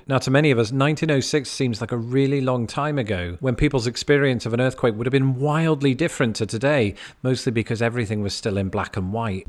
Now, to many of us, 1906 seems like a really long time ago, when people's experience of an earthquake would have been wildly different to today, mostly because everything was still in black and white.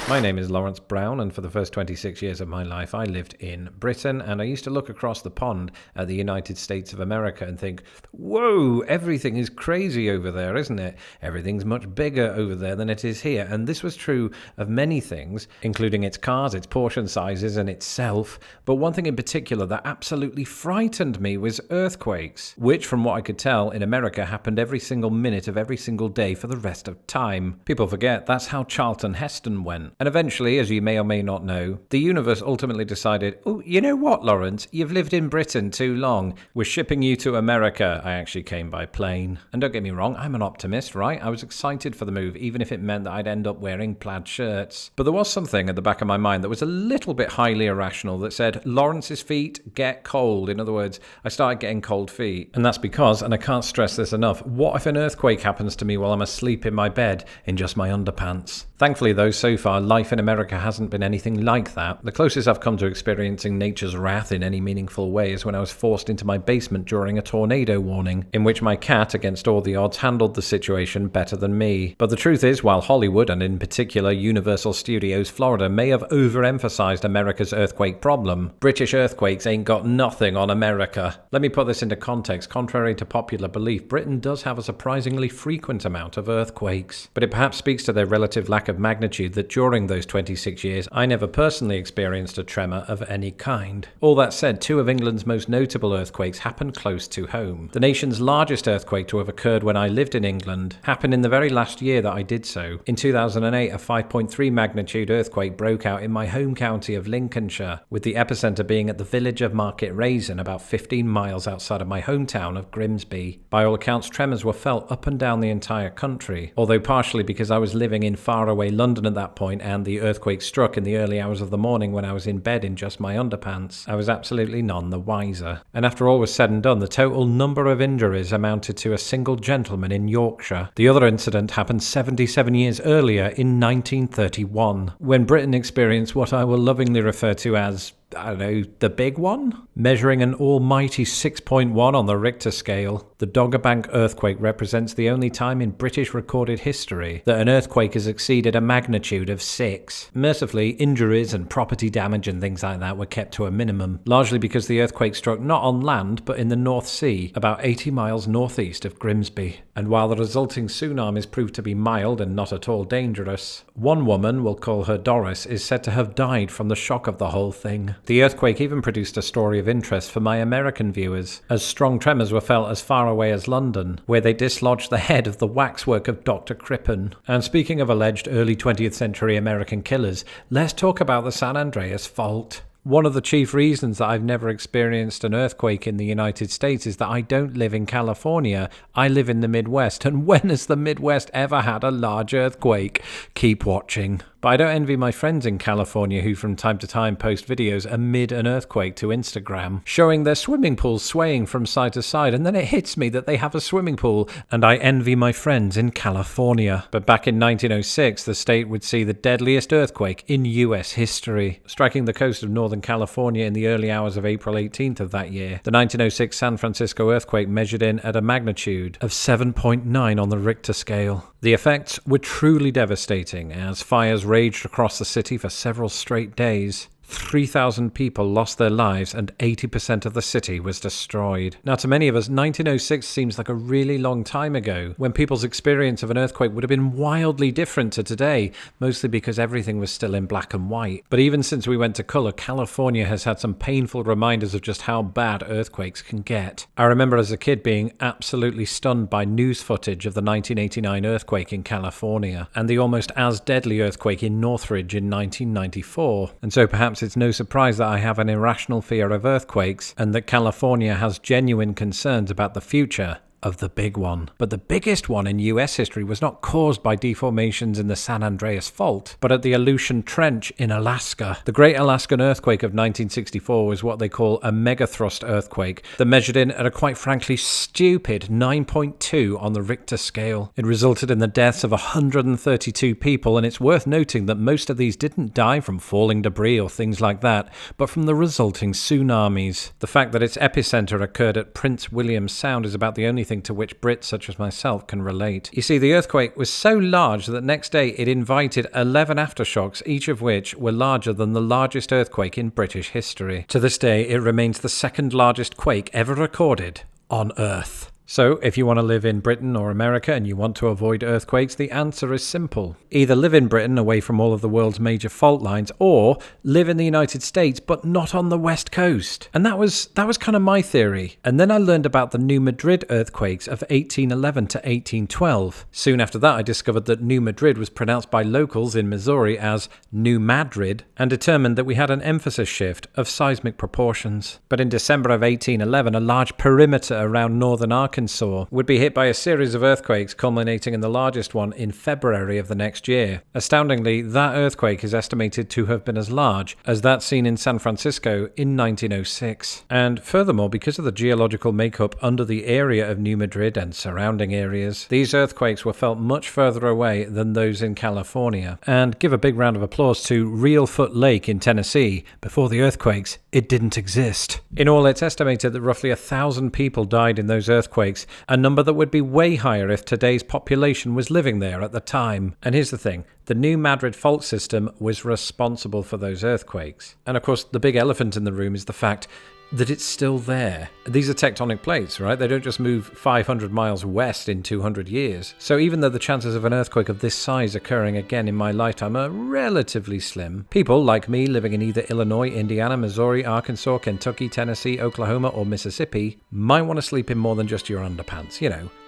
My name is Lawrence Brown, and for the first 26 years of my life, I lived in Britain, and I used to look across the pond at the United States of America and think, whoa, everything is crazy over there, isn't it? Everything's much bigger over there than it is here. And this was true of many things, including its cars, its portion sizes, and itself. But one thing in particular that absolutely frightened me was earthquakes, which, from what I could tell, in America happened every single minute of every single day for the rest of time. People forget that's how Charlton Heston went. And eventually, as you may or may not know, the universe ultimately decided, oh, you know what, Lawrence? You've lived in Britain too long. We're shipping you to America. I actually came by plane. And don't get me wrong, I'm an optimist, right? I was excited for the move, even if it meant that I'd end up wearing plaid shirts. But there was something at the back of my mind that was a little bit highly irrational that said, Lawrence's feet get cold. In other words, I started getting cold feet. And that's because, and I can't stress this enough, what if an earthquake happens to me while I'm asleep in my bed in just my underpants? Thankfully, though, so far, life in America hasn't been anything like that. The closest I've come to experiencing nature's wrath in any meaningful way is when I was forced into my basement during a tornado warning, in which my cat, against all the odds, handled the situation better than me. But the truth is, while Hollywood, and in particular Universal Studios Florida, may have overemphasized America's earthquake problem, British earthquakes ain't got nothing on America. Let me put this into context. Contrary to popular belief, Britain does have a surprisingly frequent amount of earthquakes, but it perhaps speaks to their relative lack of magnitude that during those 26 years, I never personally experienced a tremor of any kind. All that said, two of England's most notable earthquakes happened close to home. The nation's largest earthquake to have occurred when I lived in England happened in the very last year that I did so. In 2008, a 5.3 magnitude earthquake broke out in my home county of Lincolnshire, with the epicenter being at the village of Market Raisin, about 15 miles outside of my hometown of Grimsby. By all accounts, tremors were felt up and down the entire country, although partially because I was living in faraway London at that point and the earthquake struck in the early hours of the morning when I was in bed in just my underpants, I was absolutely none the wiser. And after all was said and done, the total number of injuries amounted to a single gentleman in Yorkshire. The other incident happened 77 years earlier in 1931, when Britain experienced what I will lovingly refer to as, I don't know, the big one? Measuring an almighty 6.1 on the Richter scale, the Dogger Bank earthquake represents the only time in British recorded history that an earthquake has exceeded a magnitude of 6. Mercifully, injuries and property damage and things like that were kept to a minimum, largely because the earthquake struck not on land but in the North Sea, about 80 miles northeast of Grimsby. And while the resulting tsunamis proved to be mild and not at all dangerous, one woman, we'll call her Doris, is said to have died from the shock of the whole thing. The earthquake even produced a story of interest for my American viewers, as strong tremors were felt as far away as London, where they dislodged the head of the waxwork of Dr. Crippen. And speaking of alleged early 20th century American killers, let's talk about the San Andreas Fault. One of the chief reasons that I've never experienced an earthquake in the United States is that I don't live in California. I live in the Midwest. And when has the Midwest ever had a large earthquake? Keep watching. But I don't envy my friends in California who from time to time post videos amid an earthquake to Instagram, showing their swimming pools swaying from side to side, and then it hits me that they have a swimming pool, and I envy my friends in California. But back in 1906, the state would see the deadliest earthquake in US history, striking the coast of Northern California in the early hours of April 18th of that year. The 1906 San Francisco earthquake measured in at a magnitude of 7.9 on the Richter scale. The effects were truly devastating as fires raged across the city for several straight days. 3,000 people lost their lives and 80% of the city was destroyed. Now, to many of us, 1906 seems like a really long time ago, when people's experience of an earthquake would have been wildly different to today, mostly because everything was still in black and white. But even since we went to color, California has had some painful reminders of just how bad earthquakes can get. I remember as a kid being absolutely stunned by news footage of the 1989 earthquake in California and the almost as deadly earthquake in Northridge in 1994. And so perhaps it's no surprise that I have an irrational fear of earthquakes and that California has genuine concerns about the future of the big one. But the biggest one in US history was not caused by deformations in the San Andreas Fault, but at the Aleutian Trench in Alaska. The Great Alaskan Earthquake of 1964 was what they call a megathrust earthquake that measured in at a quite frankly stupid 9.2 on the Richter scale. It resulted in the deaths of 132 people, and it's worth noting that most of these didn't die from falling debris or things like that, but from the resulting tsunamis. The fact that its epicenter occurred at Prince William Sound is about the only thing to which Brits such as myself can relate. You see, the earthquake was so large that next day it invited 11 aftershocks, each of which were larger than the largest earthquake in British history. To this day, it remains the second largest quake ever recorded on Earth. So, if you want to live in Britain or America and you want to avoid earthquakes, the answer is simple. Either live in Britain away from all of the world's major fault lines, or live in the United States but not on the West Coast. And that was kind of my theory. And then I learned about the New Madrid earthquakes of 1811 to 1812. Soon after that, I discovered that New Madrid was pronounced by locals in Missouri as New Madrid, and determined that we had an emphasis shift of seismic proportions. But in December of 1811, a large perimeter around northern Arkansas would be hit by a series of earthquakes, culminating in the largest one in February of the next year. Astoundingly, that earthquake is estimated to have been as large as that seen in San Francisco in 1906. And furthermore, because of the geological makeup under the area of New Madrid and surrounding areas, these earthquakes were felt much further away than those in California. And give a big round of applause to Reelfoot Lake in Tennessee. Before the earthquakes, it didn't exist. In all, it's estimated that roughly 1,000 people died in those earthquakes, a number that would be way higher if today's population was living there at the time. And here's the thing, the new Madrid Fault system was responsible for those earthquakes. And of course, the big elephant in the room is the fact that it's still there. These are tectonic plates, right? They don't just move 500 miles west in 200 years. So even though the chances of an earthquake of this size occurring again in my lifetime are relatively slim, people like me living in either Illinois, Indiana, Missouri, Arkansas, Kentucky, Tennessee, Oklahoma, or Mississippi might want to sleep in more than just your underpants,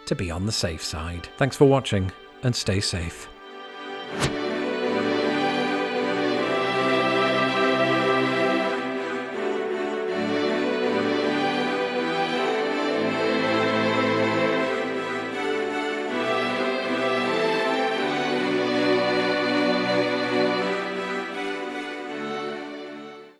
to be on the safe side. Thanks for watching, and stay safe.